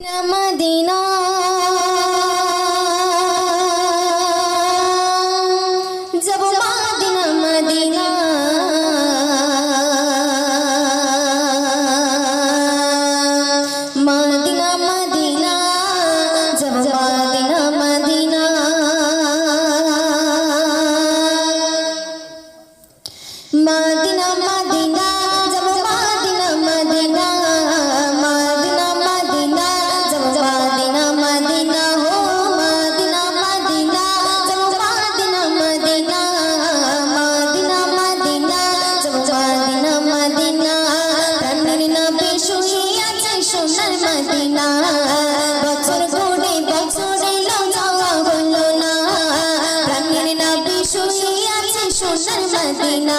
Medina जब मदीना मदीना मदीना मदीना जब मदीना मदीना मदीना मदीना जब मदीना मदीना मदीना बचर घोड़े बचरे लो जावा हलो ना प्राणेर नबी शुए आछे सोनार मदीना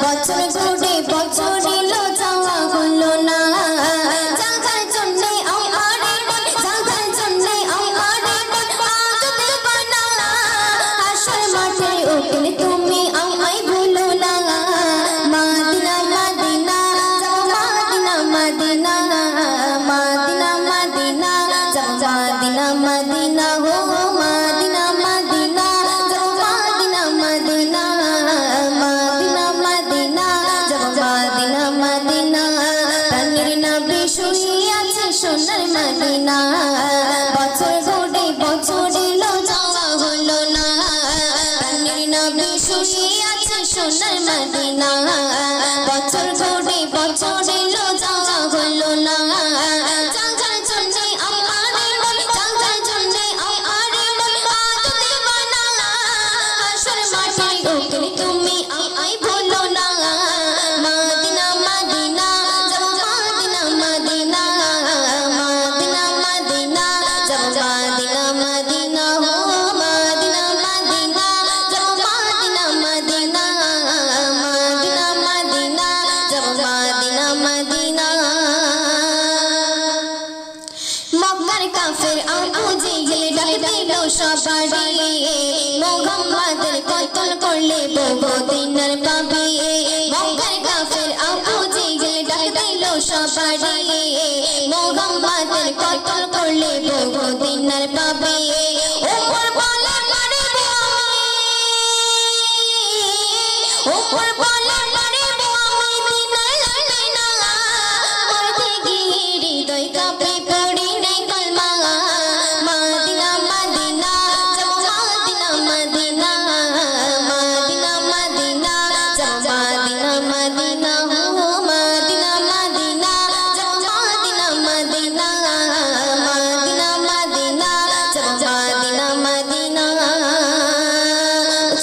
बचर घोड़े बचरे लो जावा हलो ना जागार जन्ने आमारे मन जागार जन्ने आमारे मन आगते बना आशर माठे ओखाने तुमी आमाय भुलो ना मदीना मदीना मदीना मदीना मदीना हो मदीना मदीना जब मदीना मदीना मदीना मदीना जब मदीना मदीना प्राणेर नबी शुए आछे सोनार मदीना बचर घोड़े बचरे लो जावा हलो ना प्राणेर नबी शुए आछे सोनार मदीना बचर घोड़े बचरे लो जावा हलो ना तुमी आमाय भुलो ना मदीना मदीना जब मदीना मदीना मदीना मदीना जब मदीना मदीना हो मदीना मदीना जब मदीना मदीना मदीना मदीना जब मदीना मदीना मक्कार काफिर आबू जेहेल डाक दिलो सबारी मुहम्मदेर कत्ल करले बहुदिনের পাবে মক্কার কাফির আবু জেহেল ডাক দিলো সবারি মুহাম্মদের কত্ল করলে বহুদিনের পাবে ওপর বলে মারিব আমি ওপর বলে মারিব আমি দিনার লাইনা পড়তে গিয়ে হৃদয় কাঁপে পড়ি নাই কলমা মদিনা মদিনা জব মদিনা মদিনা मदीना मदीना हो मदीना मदीना जब मदीना मदीना मदीना मदीना जब मदीना मदीना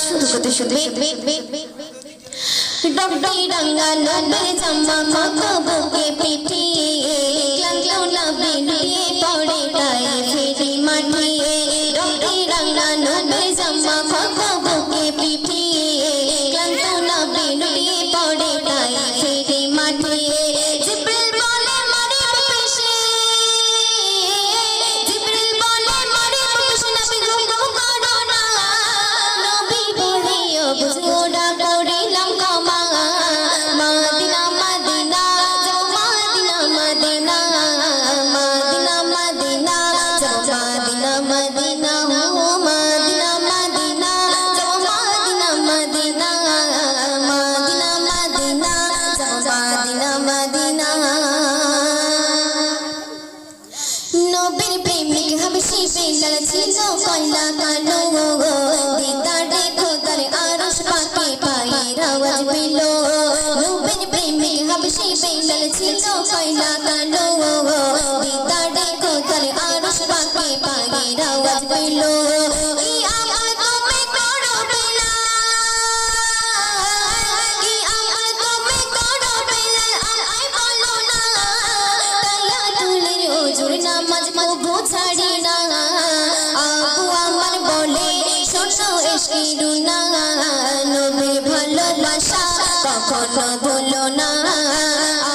शुद्ध करते शुद्ध डबडी रंगा नबी जम्मा मत बुके पीठी क्लांतो नबी लुटिए पड़े ताए फिरी माटी डबडी रंगा नबी जम्मा मत बुके पीठी क्लांतो नबी लुटिए पड़े ताए फिरी माटी जिब्रील बोले मरियम पेशे जिब्रील बोले मरियम पेशे नबी हुकुम करो ना नबी बोले ओ बुझोड़ा करिलाम क्षमा मदीना मदीना जब मदीना मदीना मदीना मदीना जब मदीना मदीना हो मदीना मदीना जब मदीना मदीना मदीना मदीना जब मदीना मदीना नबीर प्रेमिक हबशी बेलाल छिलो कयला कानो दिदारे खोदार आरश पाके पाয়ের আওয়াজ পেলো नबीर प्रेमिक हबशी बेलाल छिलो कयला कानो दिदारे खोदार आरश पाके पाয়ের আওয়াজ পেলো ই আমল তুমি করো বেলাল ই আমল তুমি করো বেলাল আমায় বলো না তায়াতুলের হুজুর নামাজ কবু ছাড়ি না আবু আমার বলে শোনো ইশকে রুনা নবীর ভালোবাসা কখনো ভুলো না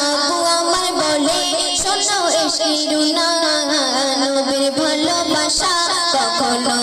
আবু আমার বলে শোনো ইশকে রুনা নবীর ভালোবাসা কখনো